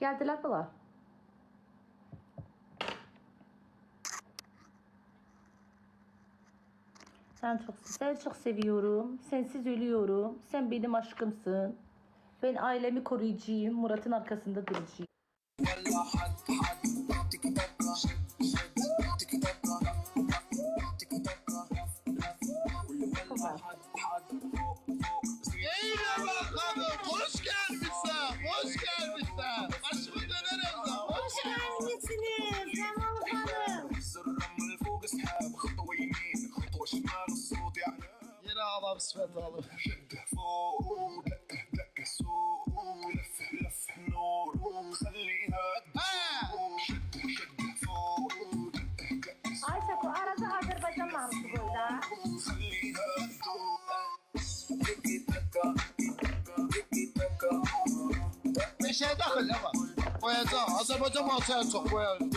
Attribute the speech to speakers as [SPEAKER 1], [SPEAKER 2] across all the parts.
[SPEAKER 1] Geldiler bunlar. Seni çok seviyorum. Sensiz ölüyorum. Sen benim aşkımsın. Ben ailemi koruyacağım. Murat'ın arkasında duracağım.
[SPEAKER 2] Eyvallah bakalım. Hoş gelmişsin. Hoş gelmişsin. Başımı dönerim de. Hoş
[SPEAKER 3] gelmişsiniz Cemal Hanım.
[SPEAKER 2] Yine ağlam sıfat alım.
[SPEAKER 1] Ayşe arada Azerbaycan marşı koyda.
[SPEAKER 2] Bir şey daxil ama. Koyacağım. Azerbaycan marşları çok koyarım.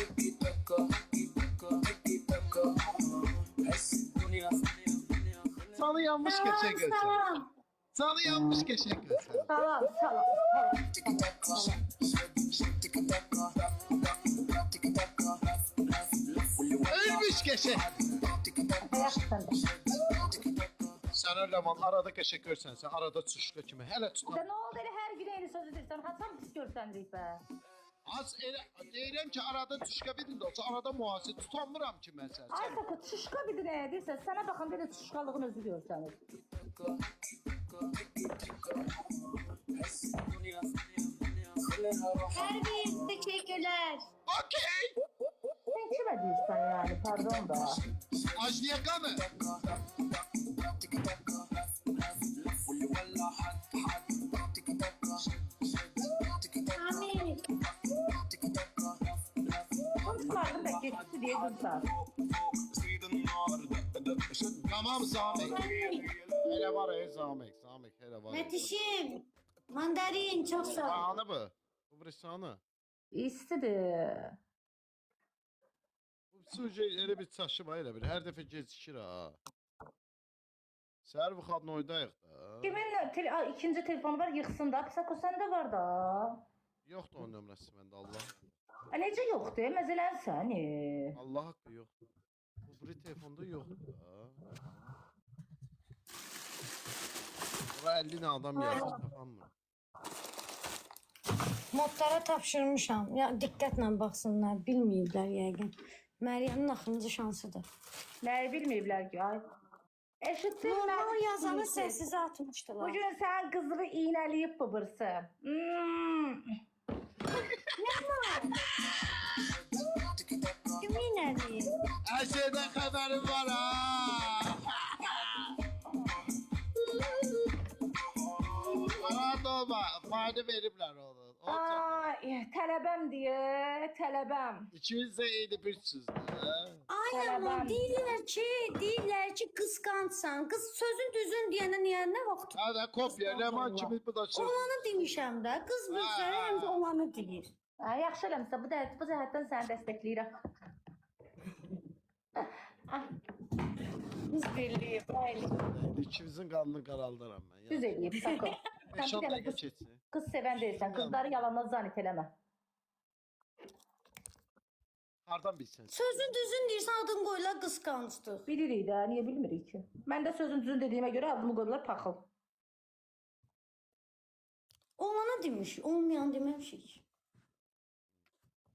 [SPEAKER 2] Sana yanmış geçen gün. Sana yanmış geçen gün.
[SPEAKER 1] Salam.
[SPEAKER 2] Ölmüş geçen.
[SPEAKER 1] Ayaksan.
[SPEAKER 2] Sen öyle aman arada geçen görsen sen arada çuşka kimi. Hele tutan.
[SPEAKER 1] Ne oldu elə hər gün eyni sözü deyirsən? Haçan pis görsəndik be.
[SPEAKER 2] Az elə deyirəm ki arada çuşka bir də olsa arada mühasib tutanmıram ki mən sən.
[SPEAKER 1] Ayşe çuşka bir də nə deyirsən? Sənə baxan belə çuşkalığın özü görsənir.
[SPEAKER 3] Her bir teşekkürler.
[SPEAKER 2] Okey.
[SPEAKER 1] Sen kime deyirsən yani? Pardon da.
[SPEAKER 2] Ajniyaka mı?
[SPEAKER 3] Amin.
[SPEAKER 1] Konuşmalarını da geçti diye dursan.
[SPEAKER 2] Tamam Zamek. Hele var ey Zamek. Zamek hele var.
[SPEAKER 3] Metişim. Mandarin çok sağ ol.
[SPEAKER 2] Sahanı bu. Bu bir sahanı.
[SPEAKER 1] İstidir.
[SPEAKER 2] Bu sürücü elə bir çaşı var elə bir. Hər dəfə gecikir ha. Səhər bu xadın oydayıq da.
[SPEAKER 1] Kimin ikinci telefonu var yıxsın da. Pisako səndə var da.
[SPEAKER 2] Yoxdur onun nömrəsi məndə Allah.
[SPEAKER 1] Necə yoxdur? Məzələnsən.
[SPEAKER 2] Allah haqqı yoxdur. Bu bir telefonda yoxdur da. Bura 50 nə adam yazır tapanmır.
[SPEAKER 3] Modlara tapşırmışam. Ya diqqətlə baxsınlar, bilməyiblər yəqin. Məryəmin axırıncı şansıdır.
[SPEAKER 1] Nəyi bilməyiblər ki? Ay. Eşitsin
[SPEAKER 3] Normal yazanı səsizə atmışdılar.
[SPEAKER 1] Bugün sen kızını iğneleyip babırsın.
[SPEAKER 3] Kimin əli?
[SPEAKER 2] Hər şeydən xəbərim var ha. Rahat olma. Fayda veriblər onu.
[SPEAKER 1] Ay, tələbəm diye, tələbəm.
[SPEAKER 2] İkimiz də eyni bir sözdür.
[SPEAKER 3] Ay ama deyirlər ki qısqancsan. Qız sözün düzün deyənə niyə nə vaxt?
[SPEAKER 2] Hadi kopya. Leman kimi bu da söz.
[SPEAKER 3] Olanı demişəm də. Qız bilsə həm də olanı deyir.
[SPEAKER 1] Yaxşı eləmişsən, bu cəhətdən səni dəstəkləyirəm.
[SPEAKER 3] Qız birliyi, baylı.
[SPEAKER 2] İkimizin qanını qaraldıram mən.
[SPEAKER 1] Düz eləyib, sakın.
[SPEAKER 2] 5-10 dəqiqə keçsin.
[SPEAKER 1] Qız sevən deyilsən, qızları yalandan zanit eləmə.
[SPEAKER 2] Hardan bilsən?
[SPEAKER 3] Sözün düzün deyirsən adın qoyula qısqancdıq.
[SPEAKER 1] Bilirik də, niyə bilmirik ki? Mən də sözün düzün dediyimə görə adımı qoydular paxıl.
[SPEAKER 3] Olana demiş, olmayan deməmişik.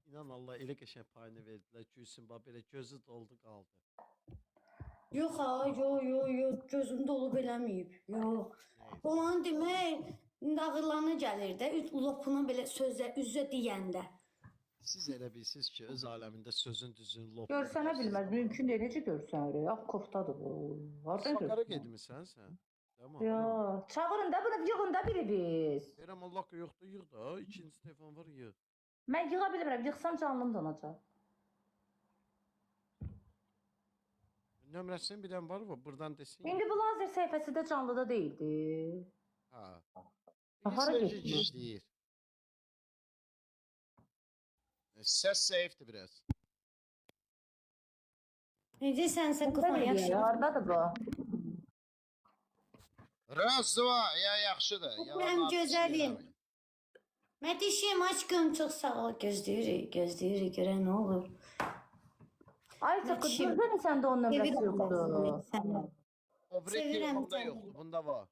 [SPEAKER 2] İnan Allah elə qəşəng payını verdilər. Gülsün bax belə gözü doldu qaldı.
[SPEAKER 3] Yox ha, yox, gözüm dolub eləməyib. Yox. Olan demək, ağırlarına gəlir də, lopuna belə sözlə üzə deyəndə.
[SPEAKER 2] Siz elə bilirsiniz ki, öz aləmində sözün düzün lop.
[SPEAKER 1] Görsənə bilməz, mümkün deyil, necə görsən öyle? Yox, koftadır bu. Hardan
[SPEAKER 2] Sakara
[SPEAKER 1] görsən?
[SPEAKER 2] gedmisən sən? Tamam.
[SPEAKER 1] Yox, çağırın da bunu, yığın da biri biz.
[SPEAKER 2] Deyirəm Allah haqqı yoxdur, yığ da. İkinci telefon var, yığ.
[SPEAKER 1] Mən yığa bilmirəm, yıxsam canlım donacaq.
[SPEAKER 2] Nömrəsini bilən var mı? Buradan desin.
[SPEAKER 1] İndi bu lazer səhifəsi də canlıda değildi.
[SPEAKER 2] Ha.
[SPEAKER 1] Hara
[SPEAKER 2] İngilizcə
[SPEAKER 1] getmiş?
[SPEAKER 2] işləyir. Səs zəifdir biraz.
[SPEAKER 3] Necə sənsə qıfan
[SPEAKER 1] Hardadır
[SPEAKER 3] yaxşı.
[SPEAKER 1] hardadır bu?
[SPEAKER 2] Raz, dva, ya yaxşıdır.
[SPEAKER 3] Mən gözəlim. Mədişim, aşkım, çox sağ ol. Gözləyirik, görən nə olur.
[SPEAKER 1] Ayça kız
[SPEAKER 3] Şimdi-
[SPEAKER 1] gördün mü sen de onun nömrəsi
[SPEAKER 3] Sevirəm
[SPEAKER 1] yoktu.
[SPEAKER 3] səni.
[SPEAKER 2] O biri
[SPEAKER 3] Sevirəm
[SPEAKER 2] telefonda
[SPEAKER 3] səni.
[SPEAKER 2] yoktu. Bunda var.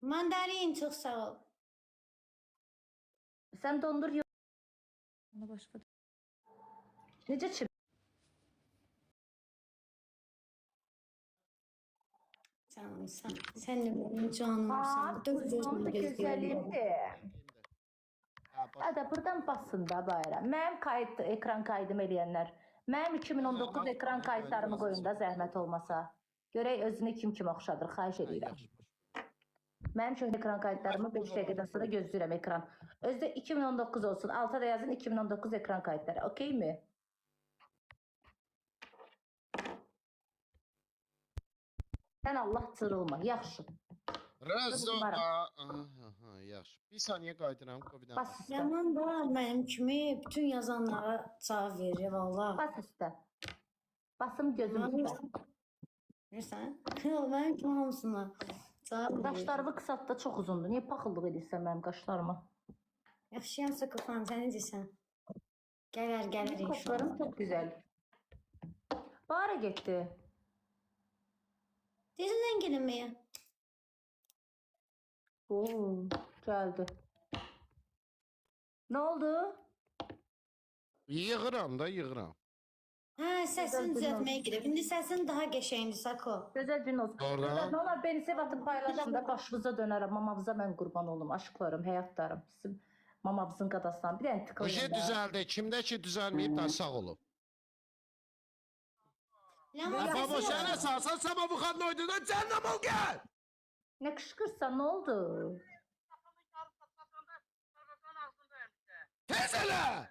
[SPEAKER 3] Mandarin, çox sağ ol.
[SPEAKER 1] Sen dondur yok. Ona başka. Nece çip?
[SPEAKER 3] Canımsan. Sən də mənim canımsan.
[SPEAKER 1] Aa,
[SPEAKER 3] Dörd gözümü gözləyirəm.
[SPEAKER 1] güzelimdi.
[SPEAKER 2] Ha, bak.
[SPEAKER 1] Hadi buradan basın da bayram. Mənim kayıt, ekran kaydım eləyənlər. Mənim 2019 ekran kayıtlarımı qoyun da zəhmət olmasa. Görək özünü kim oxşadır, xahiş
[SPEAKER 2] Ha,
[SPEAKER 1] edirəm.
[SPEAKER 2] yaxşı.
[SPEAKER 1] Mənim üçün ekran kayıtlarımı 5 dəqiqədən sonra gözləyirəm ekran. Özdə 2019 olsun. Alta da yazın 2019 ekran kayıtları. Okey mi? Sən Allah cırılma. Yaxşı.
[SPEAKER 2] Razzo.
[SPEAKER 1] Bunlara.
[SPEAKER 2] Aha, yaxşı. Bir saniye qaydıram. Bir dənə.
[SPEAKER 1] Bas üstə.
[SPEAKER 3] Yaman da mənim kimi bütün yazanlara cavab verir valla.
[SPEAKER 1] Bas üstə. Basım gözüm üstə.
[SPEAKER 3] Bilirsən? Mənim kimi hamısına cavab verir.
[SPEAKER 1] Qaşlarımı qısalt da çox uzundur. Niyə paxıllıq edirsən mənim qaşlarıma?
[SPEAKER 3] Yaxşıyam Sakıfan, sən necəsən? Gələr
[SPEAKER 1] Qaşlarım
[SPEAKER 3] inşallah.
[SPEAKER 1] çok güzel. Bahara gitti.
[SPEAKER 3] Deyindən gəlməyə.
[SPEAKER 1] Oo, geldi. Ne oldu?
[SPEAKER 2] Yığıram da, yığıram.
[SPEAKER 3] Hə, səsini düzəltməyə gedib. İndi səsin daha qəşəngdir Sako.
[SPEAKER 1] Güzel gün olsun.
[SPEAKER 2] Doğru.
[SPEAKER 1] Ne olar beni sev atıp paylaşın da başınıza dönərəm. Mamamıza mən qurban olum. Aşklarım, həyatlarım. Sizin mamamızın qadasından. Bir dənə
[SPEAKER 2] Bir
[SPEAKER 1] tıklayın
[SPEAKER 2] şey
[SPEAKER 1] da.
[SPEAKER 2] düzəldi. Kimdə ki düzəlməyib da sağ olun.
[SPEAKER 3] Ləman
[SPEAKER 2] Baba
[SPEAKER 3] səsi
[SPEAKER 2] sen esasen sabah bu kadın oyduğunda cennem ol gel.
[SPEAKER 1] Ne kışkırsan ne oldu?
[SPEAKER 2] Tez hele.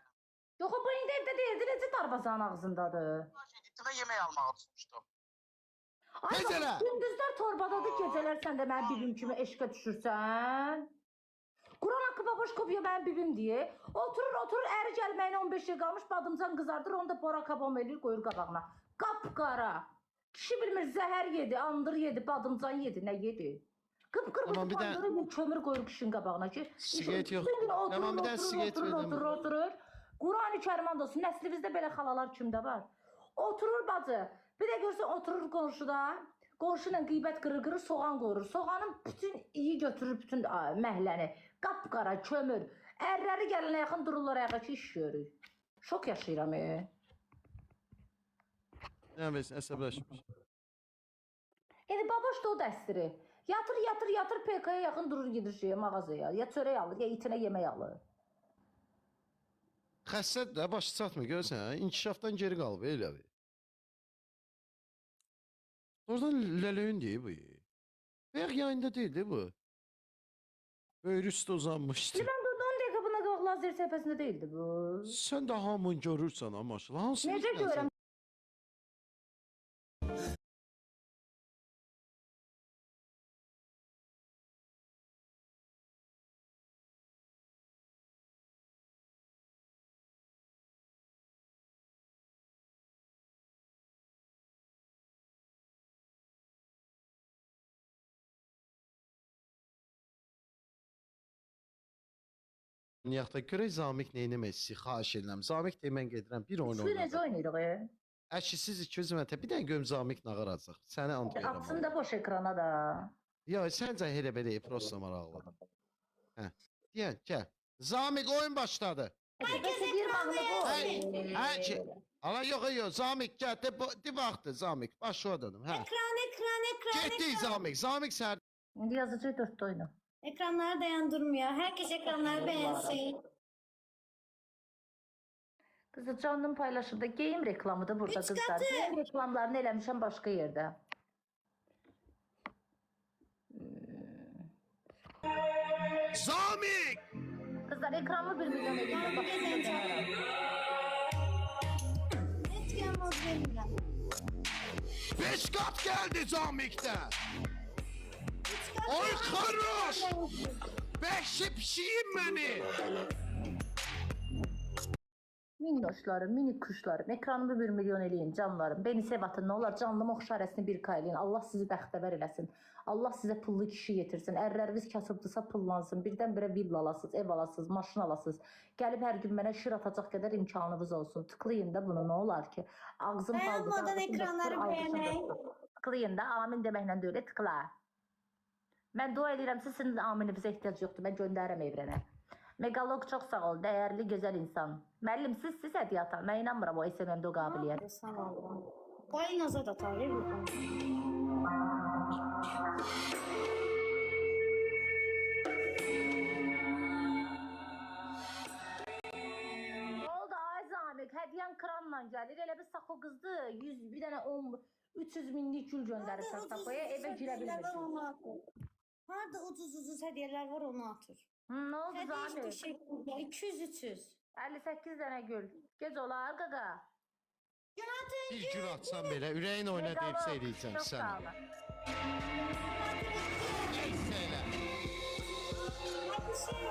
[SPEAKER 1] Yok o bu indi evdə deyildi. Necə darbazanın ağzındadır?
[SPEAKER 4] Gittiğinde yemeği almaya tutmuştum.
[SPEAKER 1] Ay
[SPEAKER 2] Tez
[SPEAKER 1] bak,
[SPEAKER 2] elə.
[SPEAKER 1] gündüzlər torbadadır, gecələr sən də mənim bibim kimi eşqə düşürsən. Quran haqqı baboş kopuyor mənim bibim diye. Oturur, əri gəlməyinə 15 şey qalmış, badımcan qızardır, onu da bora kabam eləyir, qoyur qabağına. Qapqara. Kişi bilmir, zəhər yedi, andır yedi, badımcan yedi, nə yedi? Qıpqırmızı
[SPEAKER 2] Tamam, bir də-
[SPEAKER 1] bandırı kömür qoyur kişinin qabağına ki.
[SPEAKER 2] Siqaret yox.
[SPEAKER 1] bütün gün
[SPEAKER 2] Tamam, bir də siqaret verdim.
[SPEAKER 1] oturur. Quran-ı Kərim and olsun, nəslimizdə belə xalalar kimdə var? Oturur bacı. Bir də görsən oturur qonşuda. Qonşu ilə qeybət qırır, soğan qoyur. Soğanın bütün iyi götürür bütün məhləni. Qapqara kömür. Ərləri gələnə yaxın dururlar ayağa ki iş görür. Şok yaşayıram.
[SPEAKER 2] Ne bilsin əsəbləşmiş.
[SPEAKER 1] Yəni baboş da o dəstiri. Yatır PK-ya yaxın durur gedir şeyə, mağazaya. Ya çörək alır, ya itinə yemək alır.
[SPEAKER 2] Xəssət də başı çatmır görsən, hə? İnkişafdan geri qalıb elə bir. Oradan ləlöyün deyil bu. Bəyək yayında deyildi bu. Böyrü üstə uzanmışdı.
[SPEAKER 1] Mən durdu 10 dəqiqə buna qabaq lazer səhifəsində deyildi bu.
[SPEAKER 2] Sən də hamın görürsən ha maşallah. Hansı
[SPEAKER 1] Necə görəm?
[SPEAKER 2] Niyaqda görək Zamik neynəmək istəyir, xahiş edirəm. Zamik deyir, mən gedirəm, bir oyun
[SPEAKER 1] Üçlü necə
[SPEAKER 2] oynayacaq.
[SPEAKER 1] oynayırıq?
[SPEAKER 2] Əşi siz ikiniz mən bir dənə görüm Zamik nağaracaq. Səni ant verirəm.
[SPEAKER 1] Atsın da boş ekrana da.
[SPEAKER 2] Ya səncə elə belə prosta maraqlıdır. Hə. Deyən, gəl. Zamik oyun başladı.
[SPEAKER 1] Herkes bir bağlı bu.
[SPEAKER 2] Hə ki. Ala yox, Zamik gəl, de vaxtı Zamik. Başladım, hə.
[SPEAKER 3] Ekran.
[SPEAKER 2] Getdik Zamik. Zamik sən
[SPEAKER 1] İndi yazıcı dörtte oyna.
[SPEAKER 3] Ekranları dayandırmıyor. Herkes ekranları beğensin.
[SPEAKER 1] Kızı canım paylaşımda game reklamıdır burada
[SPEAKER 3] Üç
[SPEAKER 1] kızlar.
[SPEAKER 3] katı.
[SPEAKER 1] Game reklamlarını eləmişəm başqa yerdə.
[SPEAKER 2] Zamik!
[SPEAKER 1] Kızlar ekranımı 1 milyon edin. Bak
[SPEAKER 3] Gezen
[SPEAKER 1] şimdi
[SPEAKER 3] Etken mod verirəm.
[SPEAKER 2] 5 kat geldi Zamik'te. Oy karış! 5 pişiyim beni.
[SPEAKER 1] Minnoşlarım, minik kuşlarım, ekranımı 1 milyon eləyin canlarım. Beni sev atın, ne olar canlımı oxşarəsini bir qaylayın. Allah sizi bəxtəvər eləsin. Allah sizə pullu kişi yetirsin. Ərləriniz kasıbdısa pullansın. Birdən-birə villa alasınız, ev alasınız, maşın alasınız. Gəlib hər gün mənə şir atacaq qədər imkanınız olsun. Tıklayın da bunu, ne olar ki? Ağzım paldır.
[SPEAKER 3] Dayanmadan ekranları beğenək.
[SPEAKER 1] Tıklayın da, amin deməklə də öyle tıkla. Mən dua edirəm, sizin amininizə ehtiyac yoxdur. Mən göndərirəm evrənə. Megalog çok sağ ol, değerli güzel insan. Müəllim siz hediye atan. Mən inanmıram o SMM'de o qabiliyyət.
[SPEAKER 3] Sağ ol. Bayınıza da tarih bu.
[SPEAKER 1] Ne oldu ay Zamik? Hediyen kranla gəlir. Elə bir Sako qızdı. 100 bir dənə 10 300 minlik gül göndərirsən Sakoya. Evə girə bilmirsən.
[SPEAKER 3] Harada ucuz hediyeler var onu atır.
[SPEAKER 1] Ne oldu
[SPEAKER 3] Hediye işte
[SPEAKER 1] Zamik?
[SPEAKER 3] şey 200-300.
[SPEAKER 1] 58 dənə gül. Gec olar qaqa.
[SPEAKER 2] Bir gül atsan belə ürəyin oyna deyibsə eləyəcəm
[SPEAKER 1] Çok sağ
[SPEAKER 2] sən.
[SPEAKER 1] olun.
[SPEAKER 2] Neysə elə.
[SPEAKER 3] Hadi şey.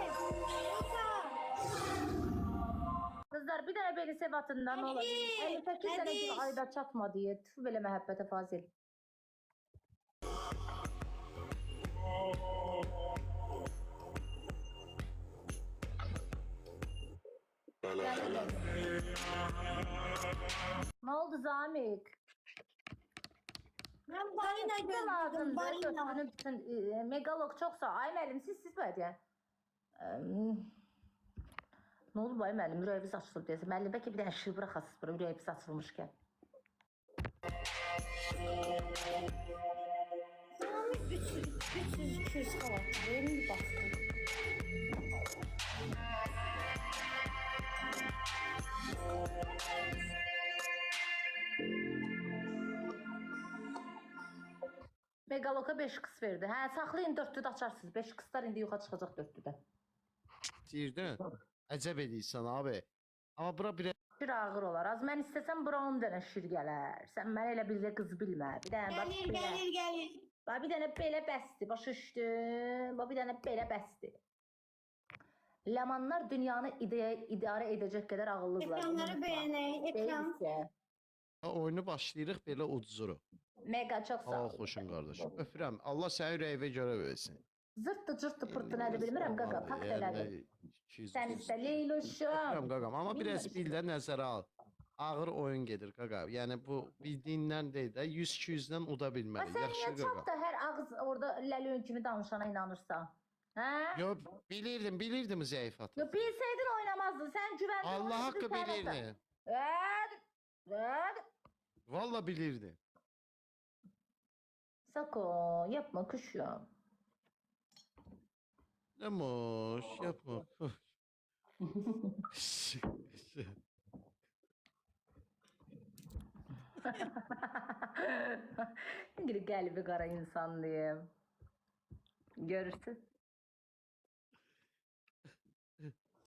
[SPEAKER 1] Kızlar bir dənə beni sev atından ne olur?
[SPEAKER 3] Hadi,
[SPEAKER 1] 58 dənə
[SPEAKER 3] hadi.
[SPEAKER 1] gül ayda çatma diye. Tüf belə məhəbbətə Fazil. Ne oldu Zamik?
[SPEAKER 3] Ben balina
[SPEAKER 1] Ne
[SPEAKER 3] gözledim
[SPEAKER 1] lazımdı?
[SPEAKER 3] balina.
[SPEAKER 1] Götünün bütün megalog çok sağ. Ay müəllim siz böyle. Ne oldu bay müəllim? Ürəyimiz açılıb deyəsən. Müəllim bəlkə bir dənə şır buraxasınız bura ürəyimiz açılmışkən.
[SPEAKER 3] Tamam 300-200 falan. Benim bir baktım.
[SPEAKER 1] Megaloga 5 qıs verdi. Hə, saxlayın 4-lüdə açarsınız. 5 qıslar indi yoxa çıxacaq 4-lüdə.
[SPEAKER 2] Deyirdin? Əcəb edirsən abi. Amma bura bir
[SPEAKER 1] Şir ağır olar. Az mən istəsəm bura 10 dənə şir gələr. Sən mənə elə bir də qız bilmə. Bir dənə bax
[SPEAKER 3] Gelir
[SPEAKER 1] belə.
[SPEAKER 3] gelir gelir.
[SPEAKER 1] Bax bir dənə belə bəsdir. Başa düşdün? Bax bir dənə belə bəsdir. Lamanlar dünyanı idarə edəcək qədər ağıllıdırlar.
[SPEAKER 3] Ekranları beğeneyim. Ekran.
[SPEAKER 1] Deyilsə,
[SPEAKER 2] oyunu başlayırıq belə udzuruq.
[SPEAKER 1] mega çox sağ
[SPEAKER 2] Sağ
[SPEAKER 1] ol.
[SPEAKER 2] ol xoşun qardaşım. Öpürəm. Allah sənin ürəyinə görə versin.
[SPEAKER 1] Zırtdı cırtdı pırtdı nədir bilmirəm qaqa. Pak elədi. Sən istə
[SPEAKER 2] Öpürəm
[SPEAKER 1] Leyloşum.
[SPEAKER 2] qaqam. Amma biraz bil də nəzərə al. Ağır oyun gedir qaqa. Yəni bu bildiyindən deyil də 100-200-dən uda
[SPEAKER 1] Bax
[SPEAKER 2] bilməli.
[SPEAKER 1] sən
[SPEAKER 2] Yaxşı
[SPEAKER 1] niyə çox
[SPEAKER 2] qaqa.
[SPEAKER 1] da hər ağız orada ləlön kimi danışana inanırsan? Hə?
[SPEAKER 2] Yo bilirdim zəifatı.
[SPEAKER 1] Yo bilsəydin oynamazdın. Sən güvəndə
[SPEAKER 2] Allah haqqı bilirdi. Valla bilirdi.
[SPEAKER 1] Sako yapma kuşum.
[SPEAKER 2] Demoş yapma.
[SPEAKER 1] Bir qəlbi qara insan diyeyim. Görürsün.